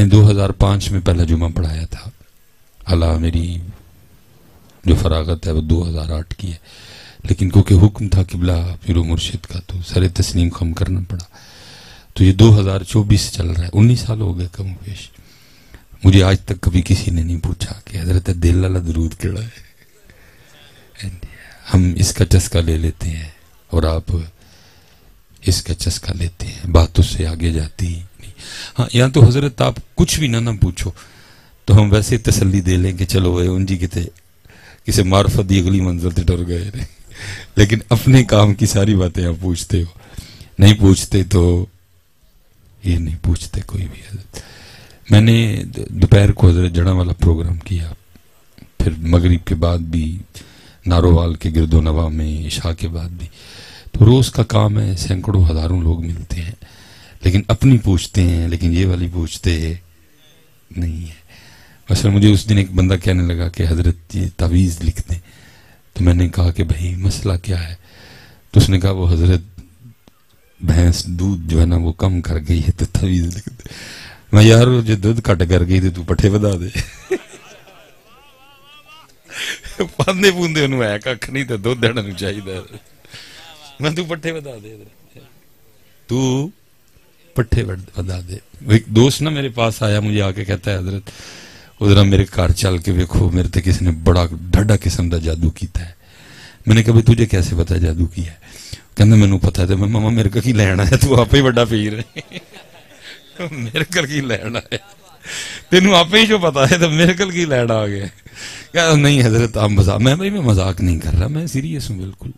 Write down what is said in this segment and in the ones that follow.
نے 2005 میں پہلا جمعہ پڑھایا تھا. اللہ میری جو فراغت ہے وہ 2008 کی ہے، لیکن کیونکہ حکم تھا قبلہ پیر و مرشد کا تو سر تسلیم خم کرنا پڑا. تو یہ 2024 چل رہا ہے، 19 سال ہو گئے کم و بیش. مجھے آج تک کبھی کسی نے نہیں پوچھا کہ حضرت دل والا درود کیڑا ہے. ہم اس کا چسکا لے لیتے ہیں اور آپ اس کا چسکا لیتے ہیں، بات اس سے آگے جاتی نہیں. ہاں یہاں تو حضرت آپ کچھ بھی نہ پوچھو تو ہم ویسے تسلی دے لیں کہ چلو ان جی کتے کسی معرفت دی اگلی منزل تے ڈر گئے، لیکن اپنے کام کی ساری باتیں آپ پوچھتے ہو. نہیں پوچھتے تو یہ نہیں پوچھتے کوئی بھی. حضرت میں نے دوپہر کو حضرت جڑا والا پروگرام کیا، پھر مغرب کے بعد بھی نارووال کے گرد و نواح میں، عشاء کے بعد بھی. تو روز کا کام ہے، سینکڑوں ہزاروں لوگ ملتے ہیں، لیکن اپنی پوچھتے ہیں، لیکن یہ والی پوچھتے نہیں ہے. مثلا مجھے اس دن ایک بندہ کہنے لگا کہ حضرت یہ تعویذ لکھ دیں. تو میں نے کہا کہ بھائی مسئلہ کیا ہے؟ تو اس نے کہا وہ حضرت بھینس دودھ جو ہے نا وہ کم کر گئی ہے تو تعویذ لکھ دے. میں یار جو دودھ کٹ کر گئی تو پٹھے بدا دے. پاندے پوندے انہوں ہے کھ نہیں تو دودھ دینا نو چاہیے. میں تو پٹھے بدا دے، تو پٹھے بدا دے. ایک دوست نا میرے پاس آیا، مجھے آ کے کہتا ہے حضرت ادھر میرے گھر چل کے ویکھو، میرے تے کسی نے بڑا ڈھڈا قسم دا جادو کیتا ہے. میں نے کہا بھائی تجھے کیسے پتا جادو کیا ہے؟ کہنا مینوں پتا ہے. میں ماما میرے کو کی لینا ہے، تو آپ ہی بڑا پیر ہے. میرے کل کی لینا ہے، تینوں آپ ہی جو پتا ہے تو میرے کل کی لینا آ گیا. کہ نہیں حضرت آپ مذاق، میں بھائی میں مذاق نہیں کر رہا، میں سیریس ہوں بالکل.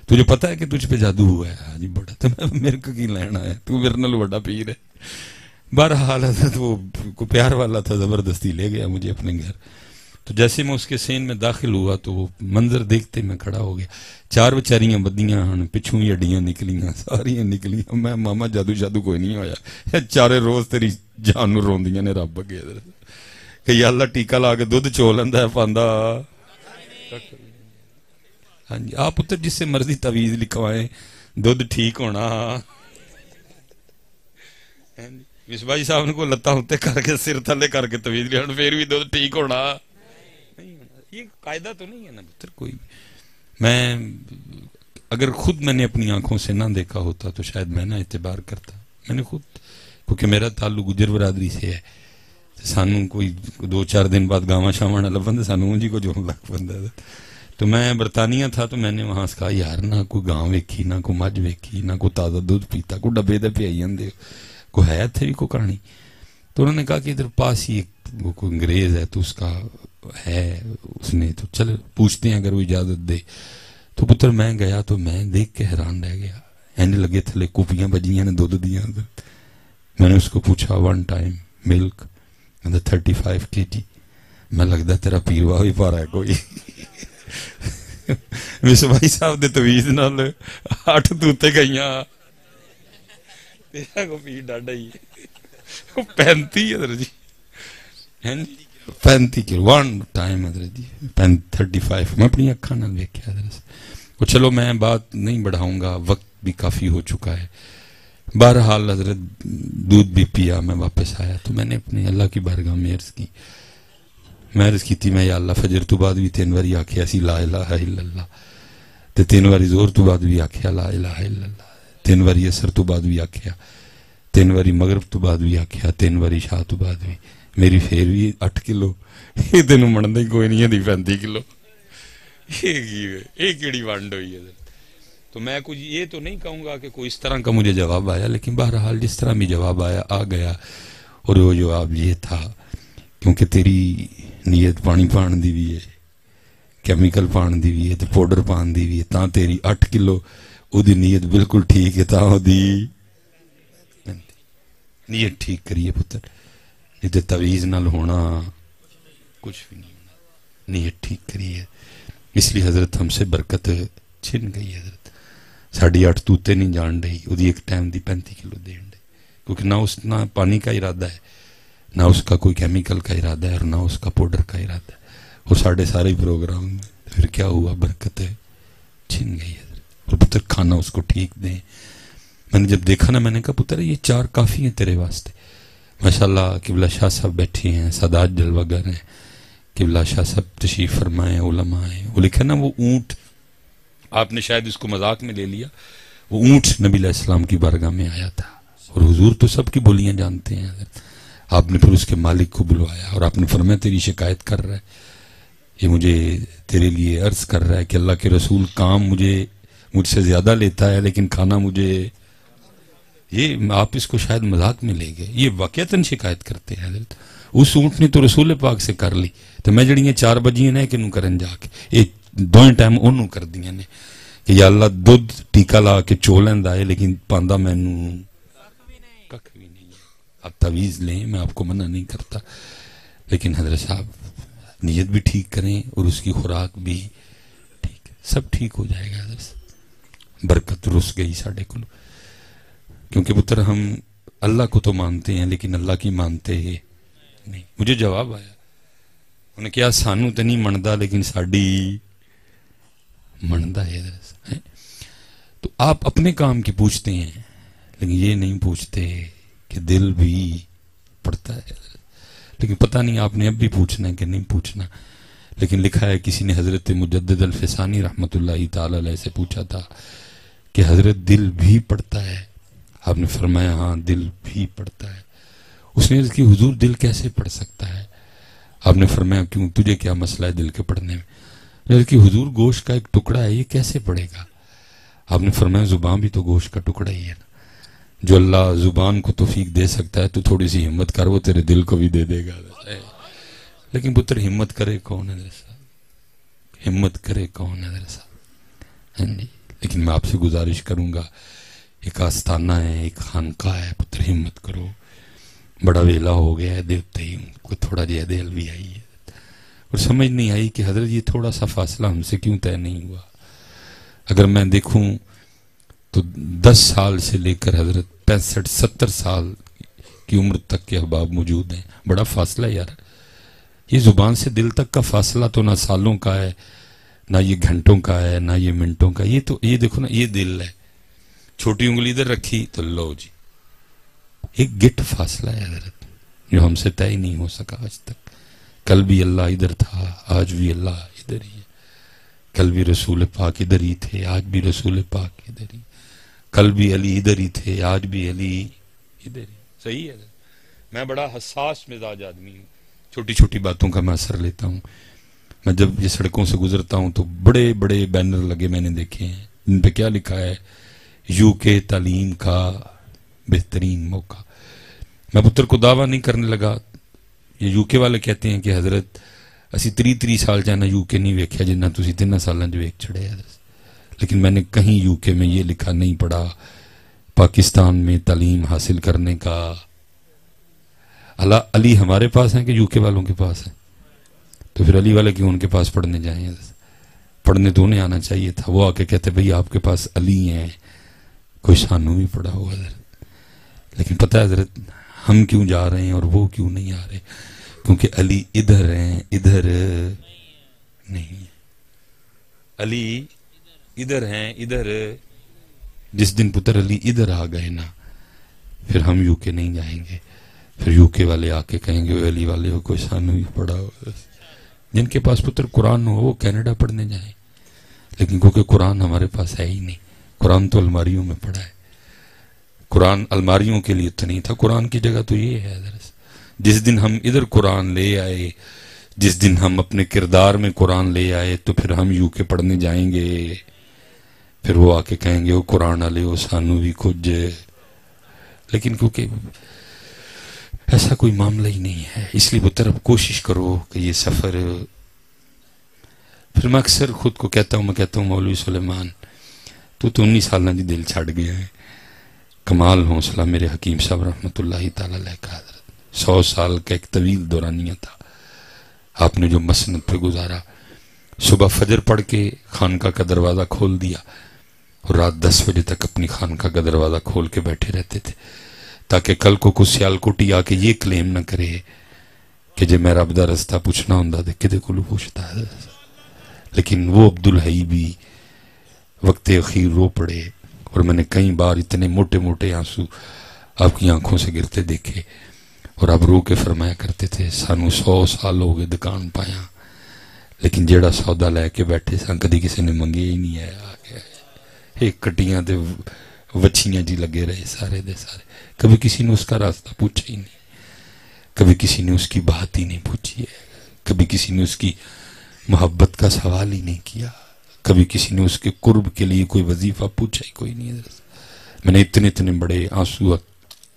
تجھے پتا ہے کہ تجھ پہ جادو ہوا ہے؟ ہاں جی بڑا. تو میرے کو کی لینا ہے، تو میرے نال بڑا پیر ہے. بہرحال حضرت وہ کوئی پیار والا تھا، زبردستی لے گیا مجھے اپنے گھر. تو جیسے میں اس کے سین میں داخل ہوا تو وہ منظر دیکھتے میں کھڑا ہو گیا. 4 بچاریاں بدیاں ہن، پچھوں ہی اڈیاں نکلیاں، ساریاں نکلیاں. میں ماما جادو شادو کوئی نہیں ہویا، 4 روز تیری جان نو روندیاں نے رب اگے کہ یا اللہ ٹیکا لا کے دودھ چو لیندا ہے پاندا. ہاں جی آپ پتر جس سے مرضی تعویذ لکھوائیں دودھ ٹھیک ہونا. مصباح جی صاحب نے کو لتاں ہوتے کر کے سر تھلے کر کے تعویذ لیا، پھر بھی دودھ ٹھیک ہونا نہیں ہونا. یہ قاعدہ تو نہیں ہے نا پتر کوئی. میں اگر خود میں نے اپنی آنکھوں سے نہ دیکھا ہوتا تو شاید میں نہ اعتبار کرتا. میں نے خود، کیونکہ میرا تعلق گجر برادری سے ہے، سانوں کوئی 2-4 دن بعد گاواں شاواں نہ لبن سانوں جی کو جو لگ بندہ. تو میں برطانیہ تھا تو میں نے وہاں سے کہا یار نہ کوئی گاں ویکھی، نہ کوئی مجھ ویکھی، نہ کوئی تازہ دودھ پیتا، کوئی ڈبے دے پیائی جاندے، کوئی ہے تھے بھی کوئی کہانی. تو انہوں نے کہا کہ ادھر پاس ہی ایک وہ کوئی انگریز ہے تو اس کا ہے، اس نے تو چل پوچھتے ہیں اگر وہ اجازت دے. تو پتر میں گیا تو میں دیکھ کے حیران رہ گیا. اینڈ لگے تھلے کوپیاں بجیاں نے دودھ دیاں. میں نے اس کو پوچھا 1 ٹائم ملک 35 kg. میں لگتا تیرا پیروا بھی پا رہا ہے کوئی. مصباح صاحب دے تویز نال 8 توتے گئیاں تیرا کو پیر ڈاڈا ہی 35 حضرت جی 35 کلو 1 ٹائم حضرت جی 35. میں اپنی اکھاں نال ویکھیا حضرت. وہ چلو میں بات نہیں بڑھاؤں گا، وقت بھی کافی ہو چکا ہے. بہرحال حضرت دودھ بھی پیا، میں واپس آیا تو میں نے اپنے اللہ کی بارگاہ میں عرض کی، میں عرض کی تھی میں یا اللہ فجر تو بعد بھی 3 باری آکھیا سی لا الہ الا اللہ، تے 3 باری زور تو بعد بھی آکھیا لا الہ الا اللہ، 3 باری عصر تو بعد بھی آکھیا، 3 باری مغرب تو بعد بھی آکھیا، 3 باری شاہ تو بعد بھی. میری پھر بھی 8 کلو. یہ تینوں مندا ہی کوئی نہیں ہے 35 کلو. یہ کیڑی ونڈ ہوئی ہے؟ تو میں کچھ یہ تو نہیں کہوں گا کہ کوئی اس طرح کا مجھے جواب آیا، لیکن بہرحال جس طرح بھی جواب آیا آ گیا. اور وہ جواب یہ تھا کیونکہ تیری نیت پانی پان دی بھی ہے، کیمیکل پان دی بھی ہے، پاؤڈر پان دی بھی ہے، تاں تیری 8 کلو او دی نیت بالکل ٹھیک ہے. تاں او دی نیت ٹھیک کریے پتر، نہیں تو تعویذ نال ہونا کچھ بھی نہیں ہونا. نیت ٹھیک کریے. اس لیے حضرت ہم سے برکت چھن گئی. حضرت ساڑھی 8 توتے نہیں جان رہی، وہ ایک ٹائم دی 35 کلو دین دے، کیونکہ نہ اس نہ پانی کا ارادہ ہے، نہ اس کا کوئی کیمیکل کا ارادہ ہے، اور نہ اس کا پاؤڈر کا ارادہ ہے. اور ساڑھے سارے پروگرام میں پھر کیا ہوا، برکت چھن گئی. حضرت اور پتر کھانا اس کو ٹھیک دیں. میں نے جب دیکھا نا میں نے کہا پتر یہ 4 کافی ہیں تیرے واسطے. ماشاءاللہ قبلہ شاہ صاحب بیٹھے ہیں، سادات جلوہ گر ہیں، قبلہ شاہ صاحب تشریف فرمائیں، علماء ہیں. وہ لکھا نا وہ اونٹ، آپ نے شاید اس کو مذاق میں لے لیا، وہ اونٹ نبی علیہ السلام کی بارگاہ میں آیا تھا، اور حضور تو سب کی بولیاں جانتے ہیں. آپ نے پھر اس کے مالک کو بلوایا اور آپ نے فرمایا تیری شکایت کر رہا ہے، یہ مجھے تیرے لیے عرض کر رہا ہے کہ اللہ کے رسول کام مجھ سے زیادہ لیتا ہے لیکن کھانا مجھے، یہ آپ اس کو شاید مذاق میں لے گئے، یہ واقعتاً شکایت کرتے ہیں. حضرت اس اونٹ نے تو رسول پاک سے کر لی، تو میں جڑیاں 4 بجیاں نے کہ نوں کرن جا کے یہ دوئیں ٹائم انہوں کر دیاں نے کہ یا اللہ دودھ ٹیکا لا کے چولند آئے لیکن پاندہ مینوں ککھ بھی نہیں ہے. آپ تعویذ لیں، میں آپ کو منع نہیں کرتا، لیکن حضرت صاحب نیت بھی ٹھیک کریں اور اس کی خوراک بھی ٹھیک، سب ٹھیک ہو جائے گا. حضرت برکت رس گئی ساڑھے کلو، کیونکہ پتر ہم اللہ کو تو مانتے ہیں لیکن اللہ کی مانتے نہیں. مجھے جواب آیا، انہیں کہا سانو تو نہیں مندا لیکن ساڑی مندا ہے. تو آپ اپنے کام کی پوچھتے ہیں لیکن یہ نہیں پوچھتے کہ دل بھی پڑتا ہے. لیکن پتہ نہیں آپ نے اب بھی پوچھنا ہے کہ نہیں پوچھنا. لیکن لکھا ہے کسی نے حضرت مجدد الفسانی رحمت اللہ تعالی علیہ سے پوچھا تھا کہ حضرت دل بھی پڑتا ہے؟ آپ نے فرمایا ہاں دل بھی پڑتا ہے. اس نے عرض کی حضور دل کیسے پڑھ سکتا ہے؟ آپ نے فرمایا کیوں، تجھے کیا مسئلہ ہے دل کے پڑھنے میں؟ عرض کی حضور گوشت کا ایک ٹکڑا ہے، یہ کیسے پڑھے گا؟ آپ نے فرمایا زبان بھی تو گوشت کا ٹکڑا ہی ہے نا. جو اللہ زبان کو توفیق دے سکتا ہے تو تھوڑی سی ہمت کر، وہ تیرے دل کو بھی دے دے گا. لیکن پتر ہمت کرے کون ہے صاحب؟ ہمت کرے کون ہے صاحب؟ ہاں جی. لیکن میں آپ سے گزارش کروں گا، ایک آستانہ ہے، ایک خانقاہ ہے، پتر ہمت کرو. بڑا ویلا ہو گیا ہے دیکھتے ہی کوئی تھوڑا جہا دل بھی آئی ہے اور سمجھ نہیں آئی کہ حضرت یہ تھوڑا سا فاصلہ ہم سے کیوں طے نہیں ہوا. اگر میں دیکھوں تو 10 سال سے لے کر حضرت 65-70 سال کی عمر تک کے احباب موجود ہیں. بڑا فاصلہ یار، یہ زبان سے دل تک کا فاصلہ تو نہ سالوں کا ہے، نہ یہ گھنٹوں کا ہے، نہ یہ منٹوں کا. یہ تو یہ دیکھو نا، یہ دل ہے، چھوٹی انگلی ادھر رکھی تو لو جی ایک گٹ فاصلہ ہے حضرت، جو ہم سے طے نہیں ہو سکا آج تک. کل بھی اللہ ادھر تھا، آج بھی اللہ ادھر ہی ہے. کل بھی رسول پاک ادھر ہی تھے، آج بھی رسول پاک ادھر ہی. کل بھی علی ادھر ہی تھے، آج بھی علی ادھر ہی. صحیح ہے. میں بڑا حساس مزاج آدمی ہوں، چھوٹی چھوٹی باتوں کا میں اثر لیتا ہوں. میں جب یہ سڑکوں سے گزرتا ہوں تو بڑے بڑے بینر لگے میں نے دیکھے ہیں، ان پہ کیا لکھا ہے؟ یو کے تعلیم کا بہترین موقع. میں پتر کو دعویٰ نہیں کرنے لگا. یہ یو کے والے کہتے ہیں کہ حضرت اسی 30 سال جانا یو کے نہیں ویکھیا جنہ تسی 3 سالاں جو ایک چھڑے حضرت. لیکن میں نے کہیں یو کے میں یہ لکھا نہیں پڑھا پاکستان میں تعلیم حاصل کرنے کا. علی ہمارے پاس ہیں کہ یو کے والوں کے پاس ہیں؟ تو پھر علی والے کیوں ان کے پاس پڑھنے جائیں؟ پڑھنے تو انہیں آنا چاہیے تھا. وہ آ کے کہتے بھئی آپ کے پاس علی ہیں، کوئی سانو بھی پڑھا ہوا حضرت. لیکن پتہ ہے حضرت ہم کیوں جا رہے ہیں اور وہ کیوں نہیں آ رہے؟ کیونکہ علی ادھر ہیں، ادھر نہیں. علی ادھر ہیں، ادھر. جس دن پتر علی ادھر آ گئے نا، پھر ہم یو کے نہیں جائیں گے. پھر یو کے والے آ کے کہیں گے علی والے ہو کوئی سانو بھی پڑھا ہوا. جن کے پاس پتر قرآن ہو وہ کینیڈا پڑھنے جائیں. لیکن کیونکہ قرآن ہمارے پاس ہے ہی نہیں. قرآن تو الماریوں میں پڑا ہے. قرآن الماریوں کے لیے تو نہیں تھا، قرآن کی جگہ تو یہ ہے حضرت. جس دن ہم ادھر قرآن لے آئے، جس دن ہم اپنے کردار میں قرآن لے آئے، تو پھر ہم یو کے پڑھنے جائیں گے. پھر وہ آ کے کہیں گے وہ قرآن والے وہ سانو بھی کچھ. لیکن کیونکہ ایسا کوئی معاملہ ہی نہیں ہے، اس لیے پتر اب کوشش کرو کہ یہ سفر. پھر میں اکثر خود کو کہتا ہوں، میں کہتا ہوں مولوی سلیمان تو 19 سالہ دی دل چھڑ گیا ہے. کمال حوصلہ میرے حکیم صاحب رحمت اللہ تعالی علیہ کا حضرت. 100 سال کا ایک طویل دورانیہ تھا. آپ نے جو مسند پہ گزارا، صبح فجر پڑھ کے خانقاہ کا دروازہ کھول دیا اور رات 10 بجے تک اپنی خانقاہ کا دروازہ کھول کے بیٹھے رہتے تھے تاکہ کل کو کچھ سیال کوٹی آ کے یہ کلیم نہ کرے کہ جے میں رب دا رستہ پوچھنا ہوں دے کدے کولو پوچھتا ہے. لیکن وہ عبدالحی بھی وقت اخیر رو پڑے اور میں نے کئی بار اتنے موٹے موٹے آنسو آپ کی آنکھوں سے گرتے دیکھے. اور اب رو کے فرمایا کرتے تھے سانو 100 سال ہو گئے دکان پایا لیکن جیڑا سودا لے کے بیٹھے سان کدی کسی نے منگے ہی نہیں آیا ایک کٹیاں تے وچھیاں جی لگے رہے سارے دے سارے کبھی کسی نے اس کا راستہ پوچھا ہی نہیں کبھی کسی نے اس کی بات ہی نہیں پوچھی ہے کبھی کسی نے اس کی محبت کا سوال ہی نہیں کیا کبھی کسی نے اس کے قرب کے لیے کوئی وظیفہ پوچھا ہی کوئی نہیں میں نے اتنے بڑے آنسو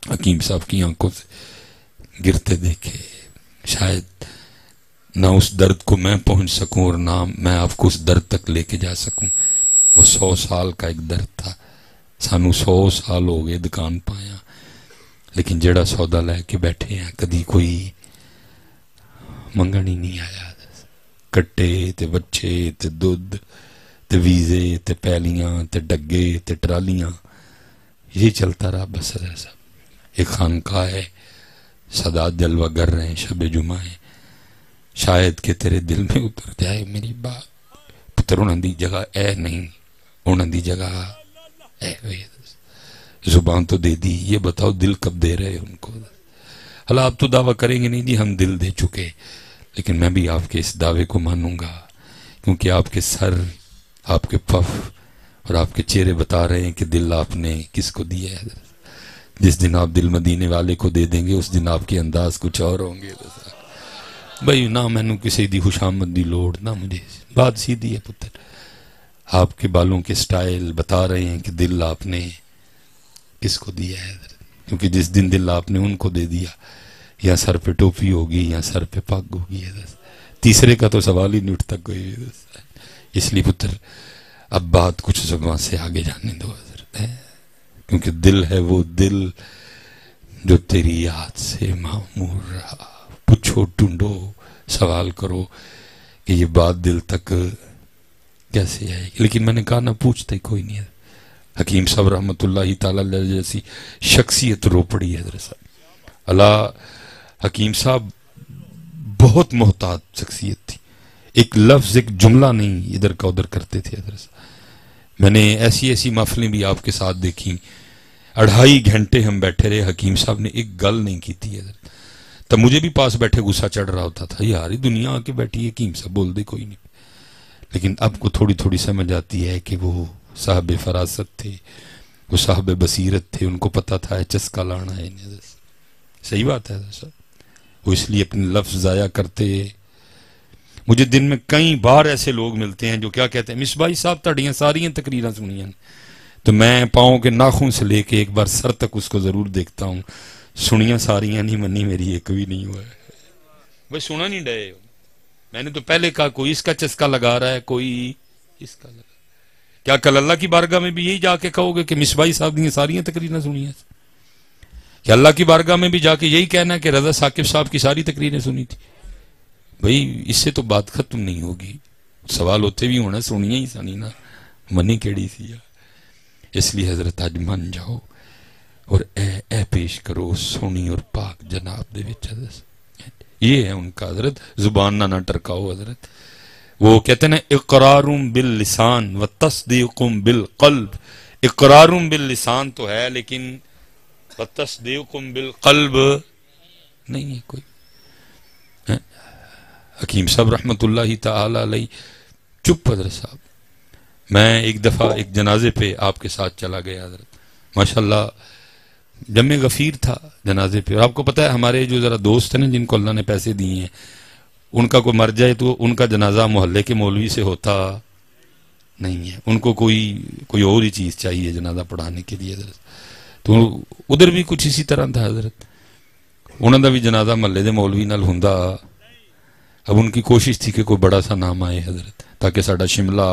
حکیم صاحب کی آنکھوں سے گرتے دیکھے شاید نہ اس درد کو میں پہنچ سکوں اور نہ میں آپ کو اس درد تک لے کے جا سکوں وہ 100 سال کا ایک درد تھا سانو 100 سال ہو گئے دکان پایا لیکن جیڑا سودا لے کے بیٹھے ہیں کدی کوئی منگن ہی نہیں آیا کٹے تے بچے تے دودھ تے ویزے تے پیلیاں تے ڈگے تے ٹرالیاں یہ چلتا رہا بس حضرت صاحب ایک خانقاہ ہے سادات جلوہ گر رہے ہیں شب جمعہ ہے شاید کہ تیرے دل میں اتر جائے میری بات پتر انہاں دی جگہ اے نہیں انہاں دی جگہ اے زبان تو دے دی یہ بتاؤ دل کب دے رہے ان کو حالا آپ تو دعویٰ کریں گے نہیں جی ہم دل دے چکے لیکن میں بھی آپ کے اس دعوے کو مانوں گا کیونکہ آپ کے سر آپ کے پف اور آپ کے چہرے بتا رہے ہیں کہ دل آپ نے کس کو دیا ہے جس دن آپ دل مدینے والے کو دے دیں گے اس دن آپ کے انداز کچھ اور ہوں گے بھائی نہ میں نے کسی دی خوشامد دی لوڑ نہ مجھے بات سیدھی ہے پتر آپ کے بالوں کے سٹائل بتا رہے ہیں کہ دل آپ نے کس کو دیا ہے کیونکہ جس دن دل آپ نے ان کو دے دیا یا سر پہ ٹوپی ہوگی یا سر پہ پگ ہوگی تیسرے کا تو سوال ہی نہیں اٹھتا کوئی اس لیے پتر اب بات کچھ زبان سے آگے جانے دو حضرت کیونکہ دل ہے وہ دل جو تیری یاد سے معمور رہا پوچھو ڈھونڈو سوال کرو کہ یہ بات دل تک کیسے آئے گی لیکن میں نے کہا نہ پوچھتے کوئی نہیں حکیم صاحب رحمت اللہ تعالی علیہ جیسی شخصیت رو پڑی ہے حضرت صاحب اللہ حکیم صاحب بہت محتاط شخصیت تھی ایک لفظ ایک جملہ نہیں ادھر کا ادھر کرتے تھے حضرت صاحب میں نے ایسی محفلیں بھی آپ کے ساتھ دیکھی 2.5 گھنٹے ہم بیٹھے رہے حکیم صاحب نے ایک گل نہیں کی تھی حضرت تب مجھے بھی پاس بیٹھے غصہ چڑھ رہا ہوتا تھا یار دنیا آ کے بیٹھی ہے حکیم صاحب بول دے کوئی نہیں لیکن اب کو تھوڑی سمجھ آتی ہے کہ وہ صاحب فراست تھے وہ صاحب بصیرت تھے ان کو پتا تھا چسکا لانا ہے صحیح بات ہے صاحب وہ اس لیے اپنے لفظ ضائع کرتے مجھے دن میں کئی بار ایسے لوگ ملتے ہیں جو کیا کہتے ہیں مصباحی صاحب تڑیاں ساریاں تقریریں سنی ہیں تو میں پاؤں کے ناخن سے لے کے ایک بار سر تک اس کو ضرور دیکھتا ہوں سنیاں ساریاں نہیں منی میری ایک بھی نہیں ہوا ہے بھائی سنا نہیں ڈے میں نے تو پہلے کہا کوئی اس کا چسکا لگا رہا ہے کوئی اس کا لگا کیا کل اللہ کی بارگاہ میں بھی یہی جا کے کہو گے کہ مصباحی صاحب کی ساریاں تقریریں سنی ہیں کہ اللہ کی بارگاہ میں بھی جا کے یہی کہنا ہے کہ رضا ثاقب صاحب کی ساری تقریریں سنی تھی بھائی اس سے تو بات ختم نہیں ہوگی سوال ہوتے بھی ہونا سنیاں ہی سنی نا منی کیڑی سی اس لیے حضرت آج من جاؤ اور اے پیش کرو سونی اور پاک جناب دے وچ یہ ہے ان کا حضرت زبان نہ ٹرکاؤ حضرت وہ کہتے ہیں اقرار باللسان و تصدیق بالقلب اقرار باللسان تو ہے لیکن و تصدیق بالقلب نہیں ہے کوئی حکیم صاحب رحمت اللہ تعالی علیہ چپ حضرت صاحب میں ایک دفعہ ایک جنازے پہ آپ کے ساتھ چلا گیا حضرت ماشاءاللہ جمع غفیر تھا جنازے پہ اور آپ کو پتا ہے ہمارے جو ذرا دوست ہیں نا جن کو اللہ نے پیسے دیے ہیں ان کا کوئی مر جائے تو ان کا جنازہ محلے کے مولوی سے ہوتا نہیں ہے ان کو کوئی اور ہی چیز چاہیے جنازہ پڑھانے کے لیے حضرت تو ادھر بھی کچھ اسی طرح تھا حضرت انہوں نے بھی جنازہ محلے دے مولوی نال ہوندا اب ان کی کوشش تھی کہ کوئی بڑا سا نام آئے حضرت تاکہ ساڈا شملہ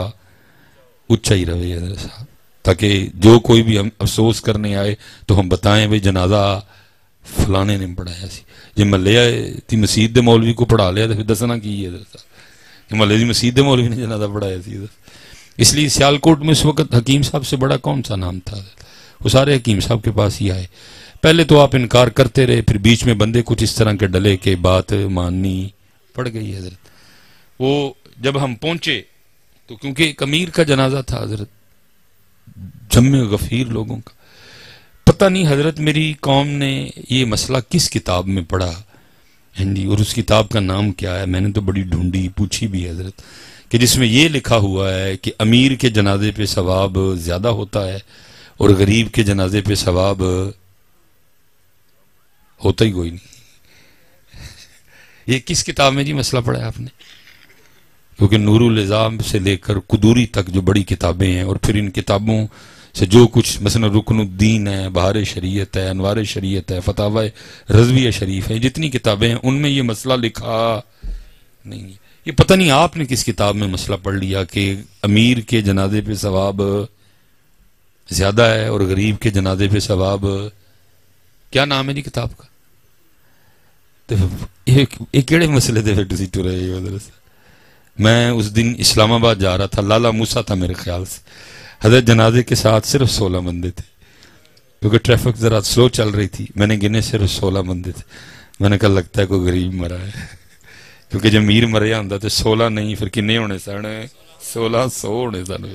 اچھا ہی رہے حضرت صاحب تاکہ جو کوئی بھی ہم افسوس کرنے آئے تو ہم بتائیں بھئی جنازہ فلانے نے پڑھایا سی جی محلے تی مسجد دے مولوی کو پڑھا لیا تو پھر دسنا کی ہے حضرت صاحب کہ محلے دی مسجد دے مولوی نے جنازہ پڑھایا سی حضرت اس لیے سیالکوٹ میں اس وقت حکیم صاحب سے بڑا کون سا نام تھا وہ سارے حکیم صاحب کے پاس ہی آئے پہلے تو آپ انکار کرتے رہے پھر بیچ میں بندے کچھ اس طرح کے ڈلے کہ بات ماننی پڑ گئی حضرت وہ جب ہم پہنچے تو کیونکہ ایک امیر کا جنازہ تھا حضرت جمع غفیر لوگوں کا پتہ نہیں حضرت میری قوم نے یہ مسئلہ کس کتاب میں پڑھا جی، اور اس کتاب کا نام کیا ہے. میں نے تو بڑی ڈھونڈی، پوچھی بھی حضرت، کہ جس میں یہ لکھا ہوا ہے کہ امیر کے جنازے پہ ثواب زیادہ ہوتا ہے اور غریب کے جنازے پہ ثواب ہوتا ہی کوئی نہیں. یہ کس کتاب میں جی مسئلہ پڑھا ہے آپ نے؟ کیونکہ نور النظام سے لے کر قدوری تک جو بڑی کتابیں ہیں، اور پھر ان کتابوں سے جو کچھ مثلا رکن الدین ہے، بہار شریعت ہے، انوار شریعت ہے، فتاوی رضویہ شریف ہے، جتنی کتابیں ہیں ان میں یہ مسئلہ لکھا نہیں ہے. یہ پتہ نہیں آپ نے کس کتاب میں مسئلہ پڑھ لیا کہ امیر کے جنازے پہ ثواب زیادہ ہے اور غریب کے جنازے پہ ثواب. کیا نام ہے جی کتاب کا؟ یہ کیڑے مسئلے تھے پھر تسی ٹرے مدرسہ. میں اس دن اسلام آباد جا رہا تھا، لالا موسیٰ تھا میرے خیال سے. حضرت جنازے کے ساتھ صرف 16 بندے تھے کیونکہ ٹریفک ذرا سلو چل رہی تھی. میں نے گنے صرف 16 بندے تھے. میں نے کہا لگتا ہے کوئی غریب مرا ہے، کیونکہ جب امیر مریا ہوں تو 16 نہیں پھر کنے ہونے سن، 1600 ہونے سن.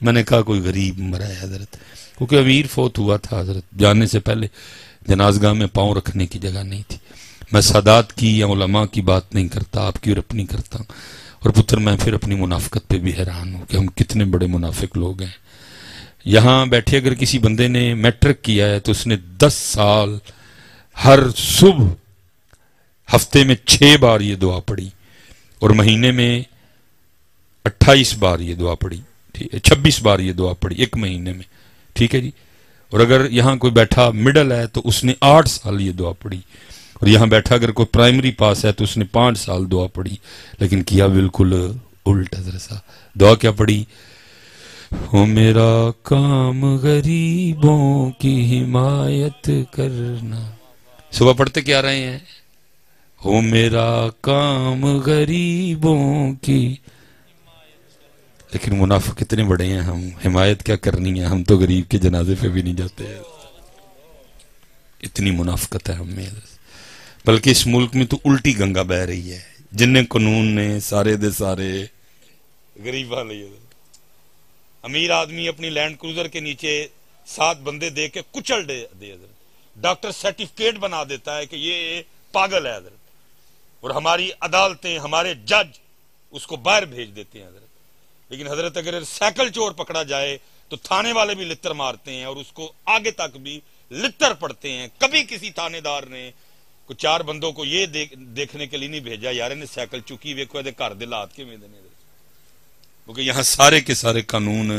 میں نے کہا کوئی غریب مرا ہے حضرت، کیونکہ امیر فوت ہوا تھا حضرت. جانے سے پہلے جنازگاہ میں پاؤں رکھنے کی جگہ نہیں تھی. میں سادات کی یا علماء کی بات نہیں کرتا، آپ کی اور اپنی کرتا ہوں. اور پتر میں پھر اپنی منافقت پہ بھی حیران ہوں کہ ہم کتنے بڑے منافق لوگ ہیں. یہاں بیٹھے اگر کسی بندے نے میٹرک کیا ہے تو اس نے 10 سال ہر صبح ہفتے میں 6 بار یہ دعا پڑھی اور مہینے میں 28 بار یہ دعا پڑھی، 26 بار یہ دعا پڑھی ایک مہینے میں. ٹھیک ہے جی. اور اگر یہاں کوئی بیٹھا مڈل ہے تو اس نے 8 سال یہ دعا پڑھی. اور یہاں بیٹھا اگر کوئی پرائمری پاس ہے تو اس نے 5 سال دعا پڑھی. لیکن کیا بالکل الٹ حضرت صاحب. دعا کیا پڑھی؟ ہو میرا کام غریبوں کی حمایت کرنا. صبح پڑھتے کیا رہے ہیں؟ ہو میرا کام غریبوں کی. لیکن منافق کتنے بڑے ہیں ہم، حمایت کیا کرنی ہے، ہم تو غریب کے جنازے پہ بھی نہیں جاتے. اتنی منافقت ہے ہم میں. بلکہ اس ملک میں تو الٹی گنگا بہ رہی ہے. جن قانون نے سارے دے سارے غریباں لئے. امیر آدمی اپنی لینڈ کروزر کے نیچے 7 بندے دے کے کچل دے حضرت. ڈاکٹر سرٹیفکیٹ بنا دیتا ہے کہ یہ پاگل ہے حضرت. اور ہماری عدالتیں، ہمارے جج اس کو باہر بھیج دیتے ہیں حضرت. لیکن حضرت اگر سائیکل چور پکڑا جائے تو تھانے والے بھی لتر مارتے ہیں اور اس کو آگے تک بھی لتر پڑتے ہیں. کبھی کسی تھانے دار نے کو 4 بندوں کو یہ دیکھنے کے لیے نہیں بھیجا یار نے سائیکل چکی ویکھو دے گھر دے لات کے میں دینے. کیونکہ یہاں سارے کے سارے قانون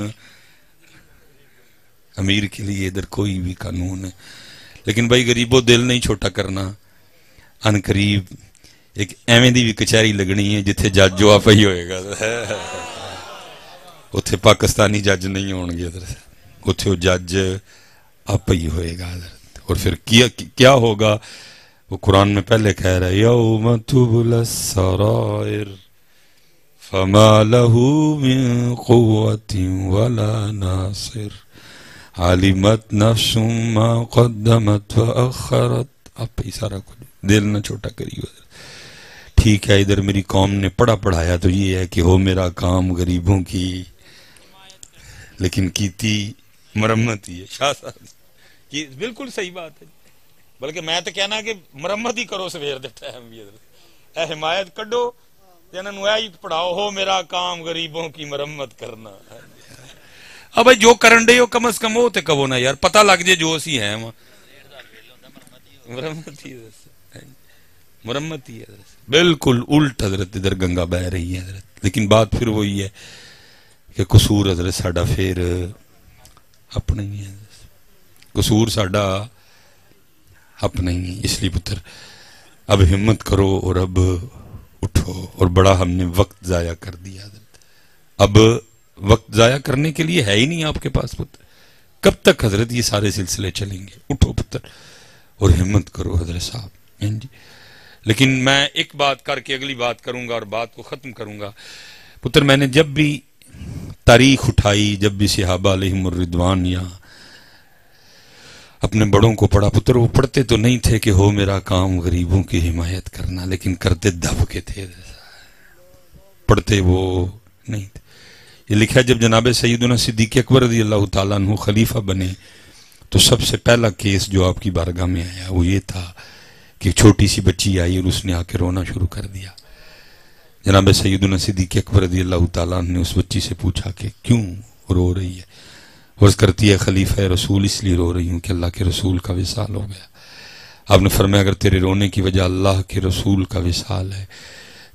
امیر کے لیے، ادھر کوئی بھی قانون ہے. لیکن بھائی غریبوں دل نہیں چھوٹا کرنا. ان قریب ایک ایویں دی بھی کچہری لگنی ہے جتھے جج جو آپ ہی ہوئے گا. اتھے پاکستانی جج نہیں ہون گے ادھر، اتھے وہ جج آپ ہی ہوئے گا. اور پھر کیا ہوگا وہ قرآن میں پہلے کہہ رہا ہے یوم تبلی السرائر فما له من قوت ولا ناصر علمت نفس ما قدمت واخرت. آپ ہی سارا کچھ، دل نہ چھوٹا کریو. ٹھیک ہے ادھر میری قوم نے پڑھایا تو یہ ہے کہ ہو میرا کام غریبوں کی، لیکن کیتی مرمت ہی ہے. شاہ صاحب کی بالکل صحیح بات ہے. بلکہ میں تو کہنا کہ مرمت ہی کرو سویر دے ٹائم بھی. اے حمایت کڈو انہوں نے پڑھاؤ ہو میرا کام غریبوں کی مرمت کرنا. اب بھائی جو کرن دے ہو کم از کم ہو تے کہو نا یار، پتہ لگ جے جو اسی ہیں مرمت ہی مرمت ہی حضرت. بالکل الٹ حضرت ادھر گنگا بہ رہی ہے حضرت. لیکن بات پھر وہی ہے کہ قصور حضرت ساڈا پھر اپنا ہی ہے. قصور ساڈا اپنا ہی ہے. اس لیے پتر اب ہمت کرو اور اب اٹھو. اور بڑا ہم نے وقت ضائع کر دیا حضرت. اب وقت ضائع کرنے کے لیے ہے ہی نہیں آپ کے پاس پتر. کب تک حضرت یہ سارے سلسلے چلیں گے؟ اٹھو پتر اور ہمت کرو حضرت صاحب جی. لیکن میں ایک بات کر کے اگلی بات کروں گا اور بات کو ختم کروں گا. پتر میں نے جب بھی تاریخ اٹھائی، جب بھی صحابہ علیہم الرضوان یا اپنے بڑوں کو پڑھا پتر، وہ پڑھتے تو نہیں تھے کہ ہو میرا کام غریبوں کی حمایت کرنا، لیکن کرتے دب کے تھے. پڑھتے وہ نہیں تھے. یہ لکھا جب جناب سیدنا صدیق اکبر رضی اللہ تعالیٰ عنہ خلیفہ بنے تو سب سے پہلا کیس جو آپ کی بارگاہ میں آیا وہ یہ تھا کہ چھوٹی سی بچی آئی اور اس نے آ کے رونا شروع کر دیا. جناب سیدنا صدیق اکبر رضی اللہ تعالیٰ عنہ نے اس بچی سے پوچھا کہ کیوں رو رہی ہے؟ عرض کرتی ہے خلیفہ رسول اس لیے رو رہی ہوں کہ اللہ کے رسول کا وصال ہو گیا. آپ نے فرمایا اگر تیرے رونے کی وجہ اللہ کے رسول کا وصال ہے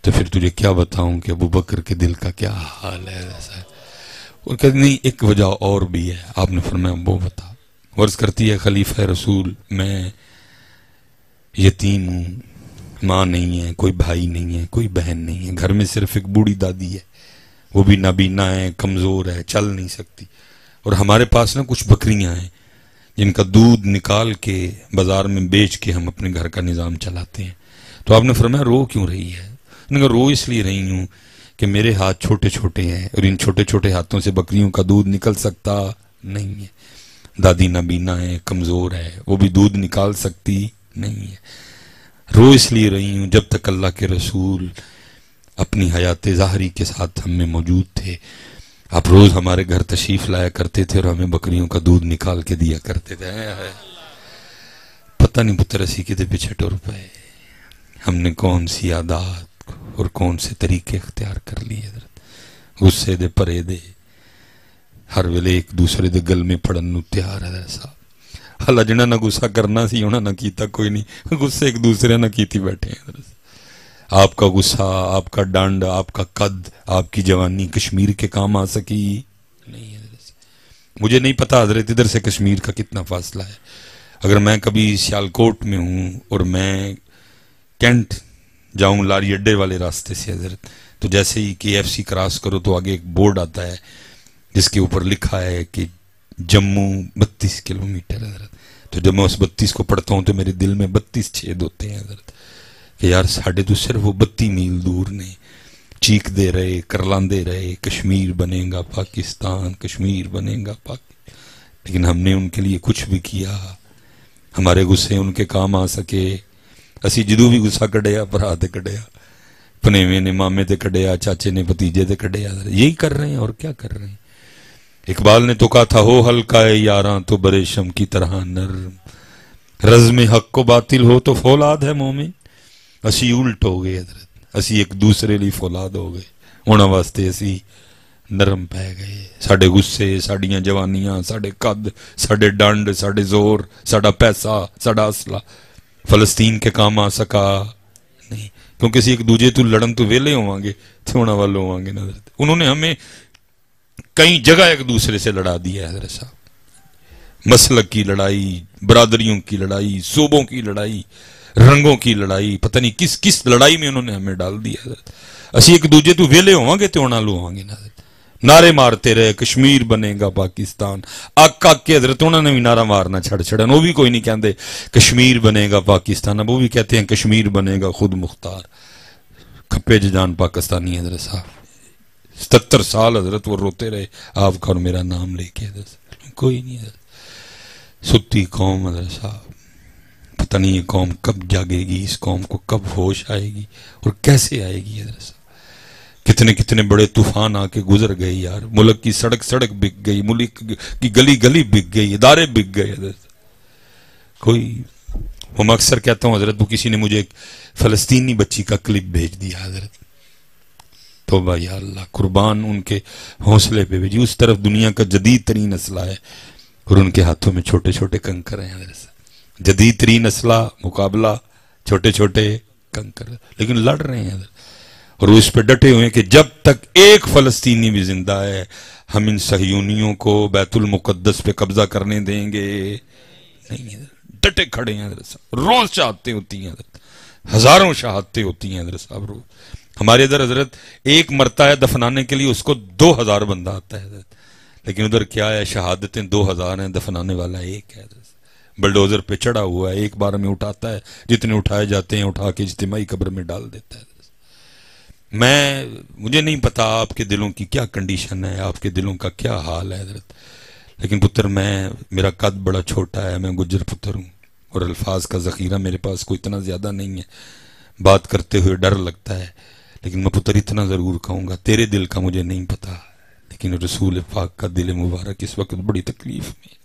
تو پھر تجھے کیا بتاؤں کہ ابو بکر کے دل کا کیا حال ہے. ایسا اور کہتے نہیں ایک وجہ اور بھی ہے. آپ نے فرمایا وہ بتا. عرض کرتی ہے خلیفہ رسول میں یتیم ہوں، ماں نہیں ہے، کوئی بھائی نہیں ہے، کوئی بہن نہیں ہے، گھر میں صرف ایک بوڑھی دادی ہے، وہ بھی نابینا ہے، کمزور ہے، چل نہیں سکتی، اور ہمارے پاس نا کچھ بکریاں ہیں جن کا دودھ نکال کے بازار میں بیچ کے ہم اپنے گھر کا نظام چلاتے ہیں. تو آپ نے فرمایا رو کیوں رہی ہے؟ انہوں نے کہا رو اس لیے رہی ہوں کہ میرے ہاتھ چھوٹے چھوٹے ہیں اور ان چھوٹے چھوٹے ہاتھوں سے بکریوں کا دودھ نکل سکتا نہیں ہے. دادی نابینا ہے، کمزور ہے، وہ بھی دودھ نکال سکتی نہیں ہے. رو اس لیے رہی ہوں جب تک اللہ کے رسول اپنی حیات ظاہری کے ساتھ ہم میں موجود تھے آپ روز ہمارے گھر تشریف لایا کرتے تھے اور ہمیں بکریوں کا دودھ نکال کے دیا کرتے تھے. پتہ نہیں پتر اسی کے پیچھے ٹر پائے. ہم نے کون سی عادات اور کون سے طریقے اختیار کر لیے. غصے دے پرے دے ہر ویلے ایک دوسرے دے گل میں پڑن نو تیار ہے. صاحب اللہ جنہاں نہ غصہ کرنا سی انہاں نہ کیتا کوئی نہیں، غصے ایک دوسرے نہ کیتی بیٹھے ہیں. آپ کا غصہ، آپ کا ڈانڈ، آپ کا قد، آپ کی جوانی کشمیر کے کام آ سکی نہیں ہے. مجھے نہیں پتا حضرت ادھر سے کشمیر کا کتنا فاصلہ ہے. اگر میں کبھی سیالکوٹ میں ہوں اور میں کینٹ جاؤں لاری اڈے والے راستے سے حضرت، تو جیسے ہی KFC کراس کرو تو آگے ایک بورڈ آتا ہے جس کے اوپر لکھا ہے کہ جموں 32 کلومیٹر حضرت. تو جب میں اس 32 کو پڑھتا ہوں تو میرے دل میں 32 چھید ہوتے ہیں حضرت کہ یار ساڑھے تو صرف وہ 32 میل دور نے. چیخ دے رہے، کرلاندے رہے کشمیر بنے گا پاکستان، کشمیر بنے گا پاکستان، لیکن ہم نے ان کے لیے کچھ بھی کیا؟ ہمارے غصے ان کے کام آ سکے؟ اسی جدو بھی غصہ کڈیا بھرا تے کڈیا، پنیوے نے مامے تے کڈیا، چاچے نے بھتیجے تے کڈیا. یہی کر رہے ہیں اور کیا کر رہے ہیں. اقبال نے تو کہا تھا ہو ہلکا ہے یاراں تو برے شم کی طرح نرم، رزم حق کو باطل ہو تو فولاد ہے مومن. اسی الٹ ہو گئے حضرت، اسی ایک دوسرے لی فولاد ہو گئے، انہاں واسطے اسی نرم پہ گئے. ساڑھے غصے، ساڑھیاں جوانیاں، ساڑھے قد، ساڑھے ڈانڈ، ساڑھے زور، ساڑھا پیسہ، ساڑھا اسلحہ فلسطین کے کام آ سکا نہیں، کیونکہ اسی ایک دوجے تو لڑن تو ویلے ہوں گے تھے ہونا والے ہوں گے حضرت. انہوں نے ہمیں کئی جگہ ایک دوسرے سے لڑا دیا ہے حضرت صاحب. مسلک کی لڑائی، برادریوں کی لڑائی، صوبوں کی لڑائی، رنگوں کی لڑائی، پتہ نہیں کس کس لڑائی میں انہوں نے ہمیں ڈال دیا حضرت. اسی ایک دوجے تو ویلے ہوں گے تے ہونا لو ہوں گے حضرت. نعرے مارتے رہے کشمیر بنے گا پاکستان، آک آک کے حضرت انہوں نے بھی نعرہ مارنا چھڑ چھڑن. وہ بھی کوئی نہیں کہتے کشمیر بنے گا پاکستان، اب وہ بھی کہتے ہیں کشمیر بنے گا خود مختار. کھپے جان پاکستانی حضرت صاحب 77 سال حضرت وہ روتے رہے آپ کا اور میرا نام لے کے حضرت. کوئی نہیں حضرت. ستی قوم حضرت صاحب، پتہ نہیں یہ قوم کب جاگے گی، اس قوم کو کب ہوش آئے گی اور کیسے آئے گی حضرت صاحب. کتنے کتنے بڑے طوفان آ کے گزر گئے یار. ملک کی سڑک سڑک بک گئی، ملک کی گلی گلی بک گئی، ادارے بک گئے حضرت. کوئی وہ میں اکثر کہتا ہوں حضرت، وہ کسی نے مجھے ایک فلسطینی بچی کا کلپ بھیج دیا حضرت. توبہ یا اللہ، قربان ان کے حوصلے پہ بھیجی. اس طرف دنیا کا جدید ترین اسلحہ ہے اور ان کے ہاتھوں میں چھوٹے چھوٹے کنکر ہیں حضرت. جدید ترین اسلحہ، مقابلہ، چھوٹے چھوٹے کنکر، لیکن لڑ رہے ہیں حضرت. اور وہ اس پہ ڈٹے ہوئے کہ جب تک ایک فلسطینی بھی زندہ ہے ہم ان صہیونیوں کو بیت المقدس پہ قبضہ کرنے دیں گے نہیں. ڈٹے کھڑے ہیں حضرت صاحب. روز شہادتیں ہوتی ہیں حضرت، ہزاروں شہادتیں ہوتی ہیں حضرت صاحب روز. ہمارے ادھر حضرت ایک مرتا ہے دفنانے کے لیے اس کو 2000 بندہ آتا ہے حضرت، لیکن ادھر کیا ہے شہادتیں 2000 ہیں، دفنانے والا ایک ہے حضرت. بلڈوزر پہ چڑھا ہوا ہے، ایک بار میں اٹھاتا ہے، جتنے اٹھائے جاتے ہیں اٹھا کے اجتماعی قبر میں ڈال دیتا ہے. مجھے نہیں پتا آپ کے دلوں کی کیا کنڈیشن ہے، آپ کے دلوں کا کیا حال ہے حضرت، لیکن پتر میرا قد بڑا چھوٹا ہے، میں گجر پتر ہوں اور الفاظ کا ذخیرہ میرے پاس کوئی اتنا زیادہ نہیں ہے، بات کرتے ہوئے ڈر لگتا ہے، لیکن میں پتر اتنا ضرور کہوں گا تیرے دل کا مجھے نہیں پتا، لیکن رسول پاک کا دل مبارک اس وقت بڑی تکلیف میں.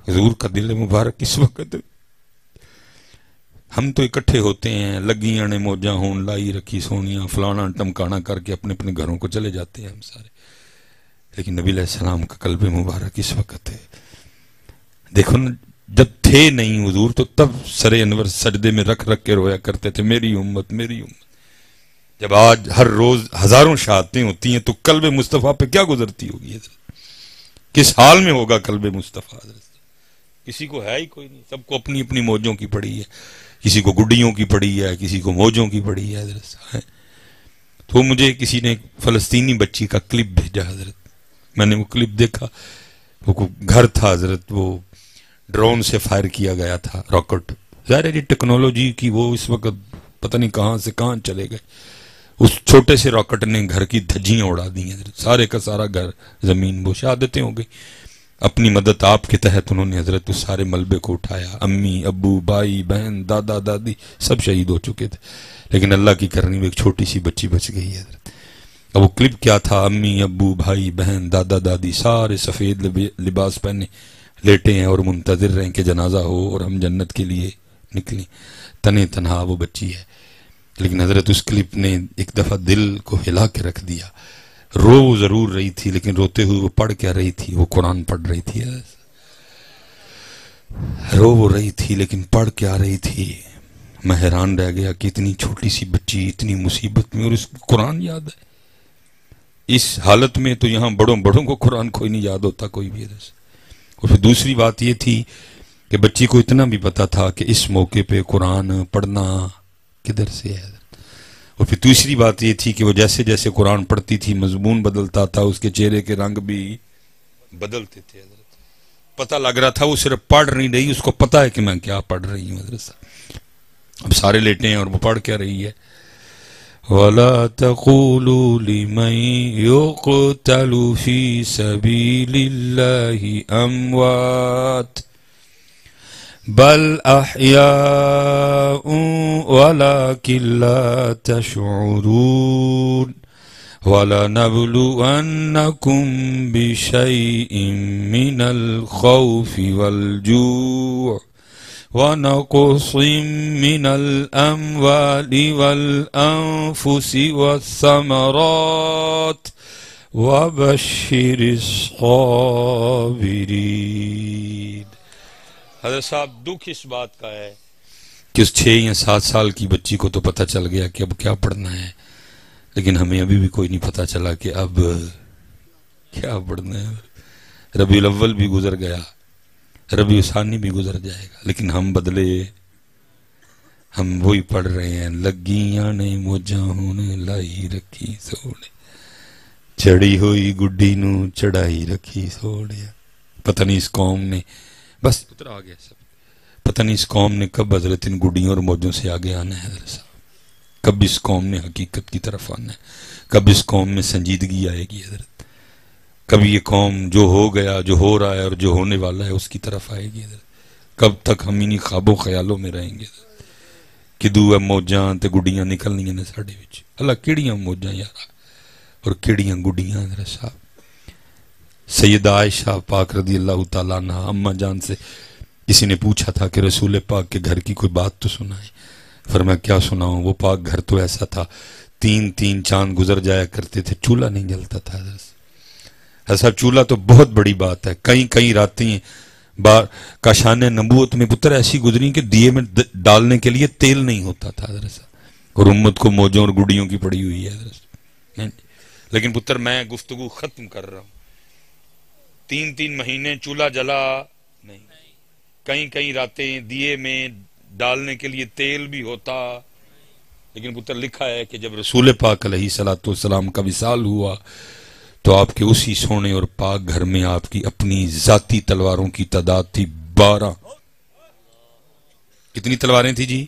حضور کا دل مبارک اس وقت ہم تو اکٹھے ہوتے ہیں لگیاں نے موجاں ہون لائی رکھی سونیاں فلانا ٹمکانا کر کے اپنے اپنے گھروں کو چلے جاتے ہیں ہم سارے، لیکن نبی علیہ السلام کا قلب مبارک اس وقت ہے. دیکھو نا، جب تھے نہیں حضور تو تب سر انور سجدے میں رکھ رکھ کے رویا کرتے تھے میری امت میری امت. جب آج ہر روز ہزاروں شہادتیں ہوتی ہیں تو قلب مصطفیٰ پہ کیا گزرتی ہوگی حضرت؟ کس حال میں ہوگا قلب مصطفیٰ حضرت؟ کسی کو ہے ہی کوئی نہیں، سب کو اپنی اپنی موجوں کی پڑی ہے، کسی کو گڈیوں کی پڑی ہے، کسی کو موجوں کی پڑی ہے حضرت. تو مجھے کسی نے فلسطینی بچی کا کلپ بھیجا حضرت، میں نے وہ کلپ دیکھا، وہ گھر تھا حضرت، وہ ڈرون سے فائر کیا گیا تھا راکٹ. ظاہر ہے ٹیکنالوجی کی وہ اس وقت پتہ نہیں کہاں سے کہاں چلے گئے. اس چھوٹے سے راکٹ نے گھر کی دھجیاں اڑا دی ہیں حضرت، سارے کا سارا گھر زمین وہ شہادتیں ہو گئی. اپنی مدد آپ کے تحت انہوں نے حضرت اس سارے ملبے کو اٹھایا، امی ابو بھائی بہن دادا دادی سب شہید ہو چکے تھے، لیکن اللہ کی کرنی میں ایک چھوٹی سی بچی بچ گئی حضرت. اب وہ کلپ کیا تھا، امی ابو بھائی بہن دادا دادی سارے سفید لباس پہنے لیٹے ہیں اور منتظر رہیں کہ جنازہ ہو اور ہم جنت کے لیے نکلیں. تنے تنہا وہ بچی ہے، لیکن حضرت اس کلپ نے ایک دفعہ دل کو ہلا کے رکھ دیا. رو ضرور رہی تھی لیکن روتے ہوئے وہ پڑھ کیا رہی تھی؟ وہ قرآن پڑھ رہی تھی. رو وہ رہی تھی لیکن پڑھ کیا رہی تھی؟ میں حیران رہ گیا کہ اتنی چھوٹی سی بچی اتنی مصیبت میں اور اس کو قرآن یاد ہے. اس حالت میں تو یہاں بڑوں بڑوں کو قرآن کوئی نہیں یاد ہوتا کوئی بھی. اور پھر دوسری بات یہ تھی کہ بچی کو اتنا بھی پتا تھا کہ اس موقع پہ قرآن پڑھنا کدھر سے ہے. اور پھر تیسری بات یہ تھی کہ وہ جیسے جیسے قرآن پڑھتی تھی مضمون بدلتا تھا، اس کے چہرے کے رنگ بھی بدلتے تھے حضرت. پتہ لگ رہا تھا وہ صرف پڑھ نہیں رہی، اس کو پتا ہے کہ میں کیا پڑھ رہی ہوں حضرت. اب سارے لیٹے ہیں اور وہ پڑھ کیا رہی ہے؟ وَلَا تَقُولُوا لِمَن يُقْتَلُ فِي سَبِيلِ اللَّهِ أَمْوَاتٌ بل احیاء ولکن لا تشعرون وَلَنَبْلُوَنَّكُمْ بِشَيْءٍ مِّنَ الْخَوْفِ وَالْجُوعِ وَنَقْصٍ مِّنَ الْأَمْوَالِ وَالْأَنفُسِ وَالثَّمَرَاتِ وَبَشِّرِ الصَّابِرِينَ. حضرت صاحب دکھ اس بات کا ہے کہ اس 6 یا 7 سال کی بچی کو تو پتہ چل گیا کہ اب کیا پڑھنا ہے، لیکن ہمیں ابھی بھی کوئی نہیں پتہ چلا کہ اب کیا پڑھنا ہے. ربیع الاول بھی گزر گیا، ربیع ثانی بھی گزر جائے گا، لیکن ہم بدلے ہم وہی پڑھ رہے ہیں. لگیاں نے موجاں ہونے لائی رکھی سونے، چڑی ہوئی گڈی نو چڑھائی رکھی سونے. پتہ نہیں اس قوم نے بس پتر آ گیا سب، پتہ نہیں اس قوم نے کب حضرت ان گڈیوں اور موجوں سے آگے آنا ہے حضرت صاحب. کب اس قوم نے حقیقت کی طرف آنا ہے، کب اس قوم میں سنجیدگی آئے گی حضرت. کب یہ قوم جو ہو گیا جو ہو رہا ہے اور جو ہونے والا ہے اس کی طرف آئے گی حضرت. کب تک ہم انہی خوابوں خیالوں میں رہیں گے کہ دو ہے موجاں تے گڈیاں نکلنی ہیں ساڈے وچ. اللہ کیڑیاں موجاں یار اور کیڑیاں گڈیاں حضرت صاحب. سیدہ عائشہ پاک رضی اللہ تعالیٰ عنہ اماں جان سے کسی نے پوچھا تھا کہ رسول پاک کے گھر کی کوئی بات تو سنائے. فرمایا کیا سناؤں؟ وہ پاک گھر تو ایسا تھا 3 چاند گزر جایا کرتے تھے، چولہا نہیں جلتا تھا حضرت صاحب. چولہا تو بہت بڑی بات ہے. کئی راتیں کاشان نبوت میں پتر ایسی گزری کہ دیے میں ڈالنے کے لیے تیل نہیں ہوتا تھا حضرت صاحب، اور امت کو موجوں اور گڈیوں کی پڑی ہوئی ہے حضرت. لیکن پتر میں گفتگو ختم کر رہا ہوں. 3 مہینے چولہا جلا نہیں، کئی راتیں دیے میں ڈالنے کے لیے تیل بھی ہوتا. لیکن پتر لکھا ہے کہ جب رسول پاک علیہ السلام کا وصال ہوا تو آپ کے اسی سونے اور پاک گھر میں آپ کی اپنی ذاتی تلواروں کی تعداد تھی 12. کتنی تلواریں تھی جی؟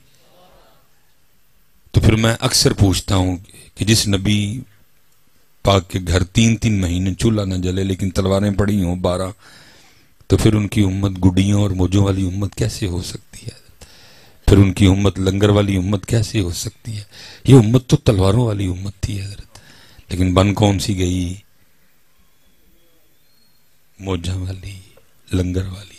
تو پھر میں اکثر پوچھتا ہوں کہ جس نبی پاک کے گھر 3 مہینے چولہا نہ جلے لیکن تلواریں پڑی ہوں 12، تو پھر ان کی امت گڈیوں اور موجوں والی امت کیسے ہو سکتی ہے؟ پھر ان کی امت لنگر والی امت کیسے ہو سکتی ہے؟ یہ امت تو تلواروں والی امت تھی حضرت. لیکن بن کون سی گئی؟ موجہ والی، لنگر والی.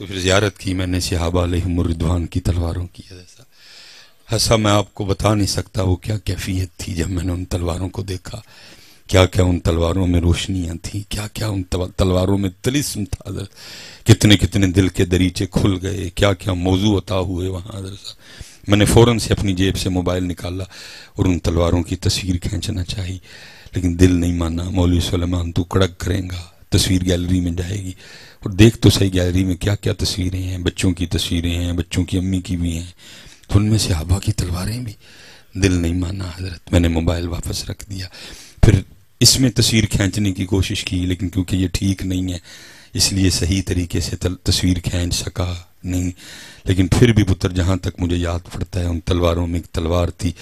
تو پھر زیارت کی میں نے صحابہ علیہم الرضوان کی تلواروں کی. ایسا میں آپ کو بتا نہیں سکتا وہ کیا کیفیت تھی جب میں نے ان تلواروں کو دیکھا. کیا کیا ان تلواروں میں روشنیاں تھیں, کیا کیا ان تلواروں میں طلسم تھا حضرت. کتنے کتنے دل کے دریچے کھل گئے, کیا کیا موضوع عطا ہوئے وہاں حضرت. میں نے فوراً سے اپنی جیب سے موبائل نکالا اور ان تلواروں کی تصویر کھینچنا چاہی, لیکن دل نہیں مانا. مولوی سلیمان تو کڑک کریں گا, تصویر گیلری میں جائے گی, اور دیکھ تو صحیح گیلری میں کیا کیا تصویریں ہیں, بچوں کی تصویریں ہیں, بچوں کی امی کی بھی ہیں, تو ان میں صحابہ کی تلواریں بھی. دل نہیں مانا حضرت, میں نے موبائل واپس رکھ دیا. پھر اس میں تصویر کھینچنے کی کوشش کی, لیکن کیونکہ یہ ٹھیک نہیں ہے اس لیے صحیح طریقے سے تصویر کھینچ سکا نہیں. لیکن پھر بھی پتر جہاں تک مجھے یاد پڑتا ہے ان تلواروں میں ایک تلوار تھی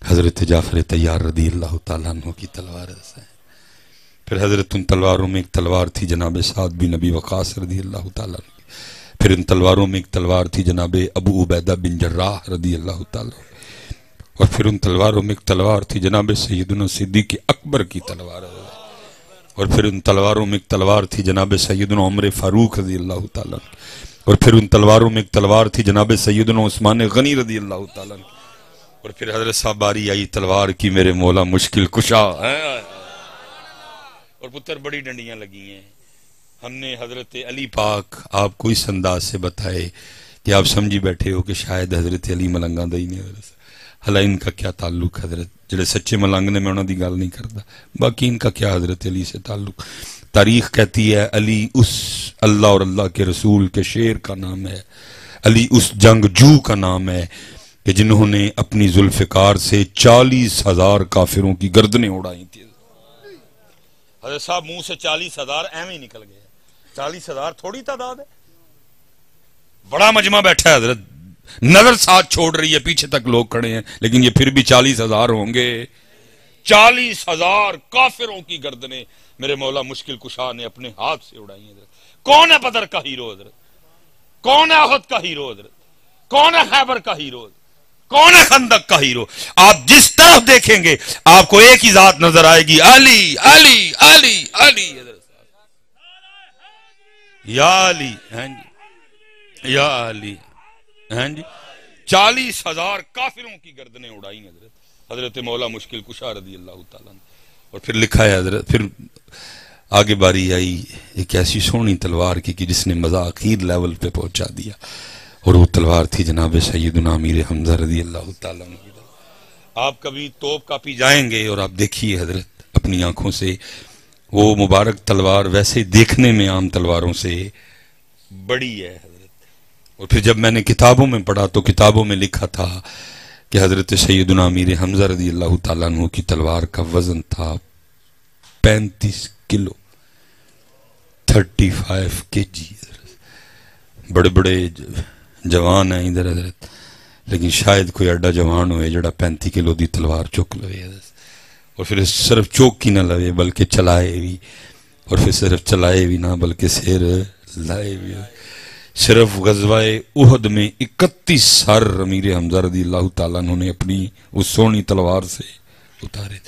حضرت جعفر طیار رضی اللہ تعالیٰ عنہ کی تلوار ہے. پھر حضرت ان تلواروں میں ایک تلوار تھی جناب سعد بن نبی وقاص رضی اللہ تعالیٰ عنہ. پھر ان تلواروں میں ایک تلوار تھی جناب ابو عبیدہ بن جراح رضی اللہ تعالیٰ عنہ. اور پھر ان تلواروں میں ایک تلوار تھی جناب سیدنا صدیق اکبر کی تلوار. اور پھر ان تلواروں میں ایک تلوار تھی جناب سیدنا عمر فاروق رضی اللہ تعالیٰ عنہ. اور پھر ان تلواروں میں ایک تلوار تھی جناب سیدنا عثمان غنی رضی اللہ تعالیٰ عنہ. اور پھر حضرت صاحب باری آئی تلوار کی میرے مولا مشکل کشا. اور پتر بڑی ڈنڈیاں لگی ہیں. ہم نے حضرت علی پاک آپ کو اس انداز سے بتائے کہ آپ سمجھی بیٹھے ہو کہ شاید حضرت علی ملنگاں دئی نے. حالانکہ ان کا کیا تعلق حضرت, جڑے سچے ملنگ نے, میں انہوں دی گل نہیں کرتا, باقی ان کا کیا حضرت علی سے تعلق. تاریخ کہتی ہے علی اس اللہ اور اللہ کے رسول کے شیر کا نام ہے, علی اس جنگجو کا نام ہے کہ جنہوں نے اپنی ذوالفقار سے 40,000 کافروں کی گردنیں اڑائی تھی. حضرت صاحب منہ سے 40,000 ایویں نکل گئے. 40,000 تھوڑی تعداد ہے, بڑا مجمع بیٹھا ہے حضرت, نظر ساتھ چھوڑ رہی ہے, پیچھے تک لوگ کھڑے ہیں, لیکن یہ پھر بھی 40,000 ہوں گے. 40,000 کافروں کی گردنیں میرے مولا مشکل کشا نے اپنے ہاتھ سے اڑائی ہیں. کون ہے بدر کا ہیرو حضرت, کون ہے احد کا ہیرو حضرت, کون ہے خیبر کا ہیرو, کون ہے خندق کا ہیرو. آپ جس طرف دیکھیں گے آپ کو ایک ہی ذات نظر آئے گی, علی علی علی علی حضرت. یا علی, یا علی. ہاں جی, 40,000 کافروں کی گردنیں اڑائی حضرت حضرت مولا مشکل کشا رضی اللہ تعالیٰ. اور پھر لکھا ہے حضرت, پھر آگے باری آئی ایک ایسی سونی تلوار کی کہ جس نے مزہ اخیر لیول پہ پہنچا دیا, اور وہ تلوار تھی جناب سیدنا امیر حمزہ رضی اللہ تعالیٰ. آپ کبھی توپ کاپی جائیں گے اور آپ دیکھیے حضرت اپنی آنکھوں سے, وہ مبارک تلوار ویسے دیکھنے میں عام تلواروں سے بڑی ہے حضرت. اور پھر جب میں نے کتابوں میں پڑھا تو کتابوں میں لکھا تھا کہ حضرت سیدنا امیر حمزہ رضی اللہ تعالیٰ عنہ کی تلوار کا وزن تھا 35 کلو, 35 kg. بڑے بڑے جوان ہیں ادھر حضرت, لیکن شاید کوئی ایڈا جوان ہوئے جڑا 35 کلو دی تلوار چوک لوے حضرت. اور پھر صرف چوک کی نہ لوے بلکہ چلائے بھی, اور پھر صرف چلائے بھی نہ بلکہ سیر لائے بھی. صرف غزوہ احد میں 31 سر امیر حمزہ رضی اللہ تعالیٰ عنہ نے اپنی اس سونی تلوار سے اتارے.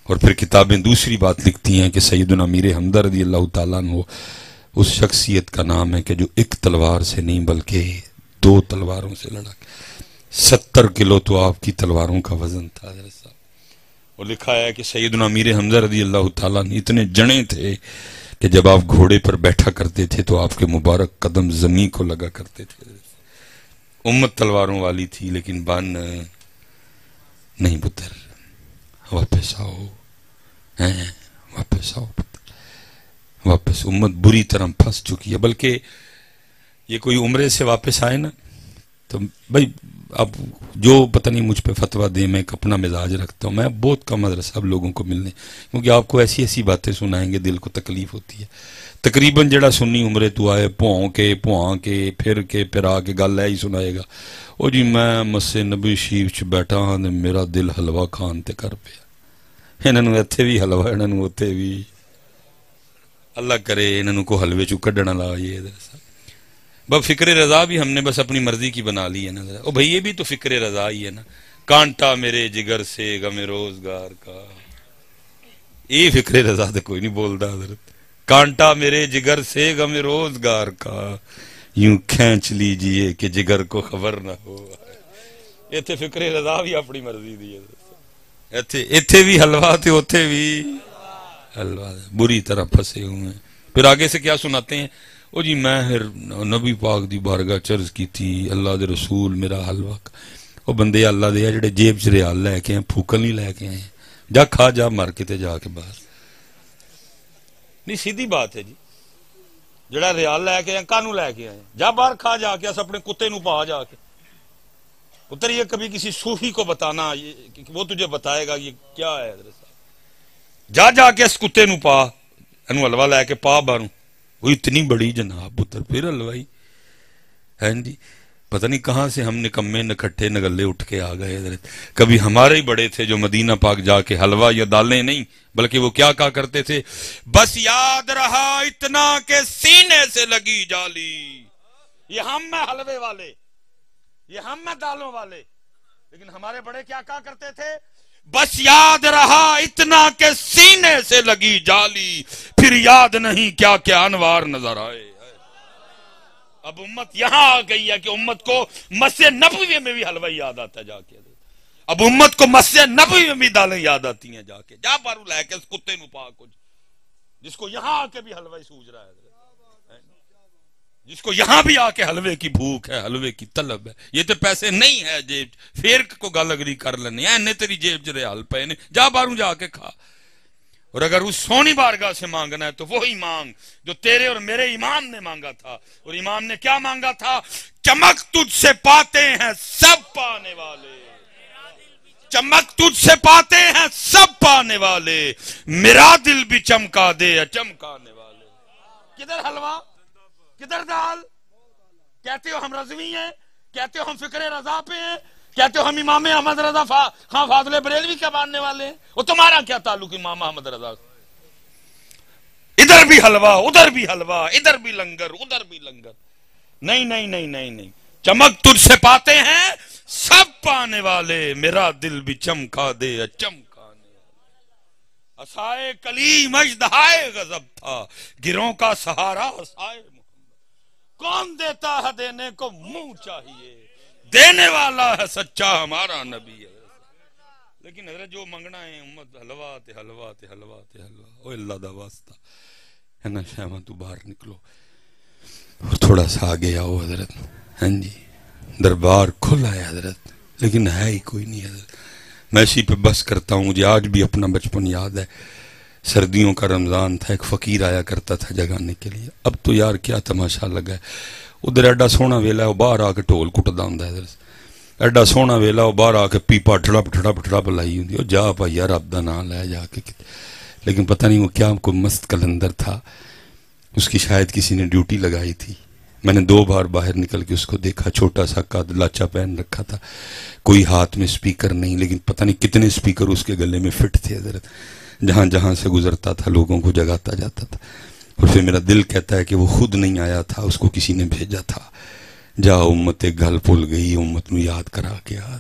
اور پھر کتابیں دوسری بات لکھتی ہیں کہ سیدنا امیر حمزہ رضی اللہ تعالیٰ عنہ اس شخصیت کا نام ہے کہ جو ایک تلوار سے نہیں بلکہ 2 تلواروں سے لڑا. 70 کلو تو آپ کی تلواروں کا وزن تھا حضرت صاحب. اور لکھا ہے کہ سیدنا امیر حمزہ رضی اللہ تعالیٰ عنہ اتنے جنے تھے کہ جب آپ گھوڑے پر بیٹھا کرتے تھے تو آپ کے مبارک قدم زمین کو لگا کرتے تھے. امت تلواروں والی تھی لیکن بان نہیں پتر, واپس آؤ, واپس آؤ پتر, واپس. امت بری طرح پھنس چکی ہے. بلکہ یہ کوئی عمرے سے واپس آئے نا تو بھائی اب جو پتہ نہیں مجھ پہ فتویٰ دیں, میں ایک اپنا مزاج رکھتا ہوں, میں بہت کم مدرسہ اب لوگوں کو ملنے, کیونکہ آپ کو ایسی ایسی باتیں سنائیں گے دل کو تکلیف ہوتی ہے. تقریباً جڑا سنی عمرے تو آئے پوہاں کے پھر آ کے گل ہی سنائے گا, او جی میں مسجد نبی شریف چ بیٹھا ہاں میرا دل حلوہ کھان تے کر پیا. انہاں نوں اتھے بھی حلوہ, انہاں نوں اوتھے بھی, اللہ کرے انہاں نوں کو حلوے چوں کڈنا لائے. بس فکر رضا بھی ہم نے بس اپنی مرضی کی بنا لی ہے نا. او بھائی یہ بھی تو فکر رضا ہی ہے نا, کانٹا میرے جگر سے غم روزگار کا. یہ فکر رضا تو کوئی نہیں بولتا حضرت. کانٹا میرے جگر سے غم روزگار کا, یوں کھینچ لیجئے کہ جگر کو خبر نہ ہو. ایتھے فکر رضا بھی اپنی مرضی دی ہے، ایتھے بھی حلوہ تھے، اوتھے بھی حلوہ، بری طرح پھنسے ہوئے ہیں. پھر آگے سے کیا سناتے ہیں؟ او جی میں نبی پاک دی بارگاہ چرز کی تھی، اللہ دے رسول میرا حلوہ. او بندے اللہ دے جڑے جیب چ ریال لے کے ہیں، پھوکل نہیں لے کے آئے، جا کھا جا مر کے تے جا کے باہر. نہیں سیدھی بات ہے جی، جڑا ریال لے کے آئے کانوں لے کے آئے، جا باہر کھا جا کے، اس اپنے کتے نو پا جا کے. پتر یہ کبھی کسی صوفی کو بتانا، وہ تجھے بتائے گا یہ کیا ہے. جا جا کے اس کتے نو پا، انو حلوہ لے کے پا باہروں. وہ اتنی بڑی جناب پتر، پھر حلوائی ہے جی. پتہ نہیں کہاں سے ہم نکمے نکھٹے نگلے اٹھ کے آ گئے حضرت. کبھی ہمارے ہی بڑے تھے جو مدینہ پاک جا کے حلوہ یا دالیں نہیں، بلکہ وہ کیا کہا کرتے تھے؟ بس یاد رہا اتنا کہ سینے سے لگی جالی. یہ ہم میں حلوے والے، یہ ہم میں دالوں والے. لیکن ہمارے بڑے کیا کہا کرتے تھے؟ بس یاد رہا اتنا کہ سینے سے لگی جالی، پھر یاد نہیں کیا کیا انوار نظر آئے. اب امت یہاں آ گئی ہے کہ امت کو مسجد نبوی میں بھی حلوہ یاد آتا ہے جا کے. اب امت کو مسجد نبوی میں بھی دالیں یاد آتی ہیں جا کے. جا بارو لے کے اس کتے نو پا کچھ، جس کو یہاں آ کے بھی حلوہ سوج رہا ہے، جس کو یہاں بھی آ کے حلوے کی بھوک ہے، حلوے کی طلب ہے. یہ تو پیسے نہیں ہے جیب پھر کو گل اگری کر لینے اینے تیری جیب جرے حل پے نے، جا باروں جا کے کھا. اور اگر اس سونی بارگاہ سے مانگنا ہے تو وہی مانگ جو تیرے اور میرے امام نے مانگا تھا. اور امام نے کیا مانگا تھا؟ چمک تجھ سے پاتے ہیں سب پانے والے، چمک تجھ سے پاتے ہیں سب پانے والے، میرا دل بھی چمکا دے چمکانے والے. کدھر حلوہ، کدھر دال؟ کہتے ہو ہم رضوی ہیں، کہتے ہو ہم فکر رضا پہ ہیں، کہتے ہو ہم امام احمد رضا خان فاضل بریلوی کے ماننے والے ہیں. وہ تمہارا کیا تعلق امام احمد رضا؟ ادھر بھی حلوہ ادھر بھی حلوہ، ادھر بھی لنگر ادھر بھی لنگر. نہیں نہیں نہیں نہیں نہیں، چمک تجھ سے پاتے ہیں سب پانے والے، میرا دل بھی چمکا دے چمکانے والے. اسائے کلیم اژدہائے غضب تھا، گروں کا سہارا اسائے محمد. کون دیتا ہے دینے کو منہ چاہیے، دینے والا ہے سچا ہمارا نبی ہے. لیکن حضرت جو منگنا ہے امت حلوہ تے حلوہ تے حلوہ تے حلوہ. او اللہ دا واسطہ ہے نا شاہ تو باہر نکلو اور تھوڑا سا آگے آؤ حضرت. ہاں جی دربار کھلا ہے حضرت، لیکن ہے ہی کوئی نہیں حضرت. میں اسی پہ بس کرتا ہوں. مجھے آج بھی اپنا بچپن یاد ہے، سردیوں کا رمضان تھا، ایک فقیر آیا کرتا تھا جگانے کے لیے. اب تو یار کیا تماشا لگا ہے، ادھر ایڈا سونا ویلا ہے، وہ باہر آ کے ٹول کٹدا ہوندا ہے. ایڈا سونا ویلا وہ باہر آ کے پیپا ٹھڑپ ٹھڑپ ٹھڑپ لائی ہوندی. وہ جا بھائی یار رب دا نام لے جا کے. لیکن پتہ نہیں وہ کیا کوئی مست کلندر تھا، اس کی شاید کسی نے ڈیوٹی لگائی تھی. میں نے 2 بار باہر نکل کے اس کو دیکھا، چھوٹا سا قد لاچا پہن رکھا تھا، کوئی ہاتھ میں سپیکر نہیں، لیکن پتہ نہیں کتنے سپیکر اس کے گلے میں فٹ تھے حضرت. جہاں جہاں سے گزرتا تھا لوگوں کو جگاتا جاتا تھا. اور پھر میرا دل کہتا ہے کہ وہ خود نہیں آیا تھا، اس کو کسی نے بھیجا تھا. جا امت ایک گل بھول گئی، امت نو یاد کرا کے یاد.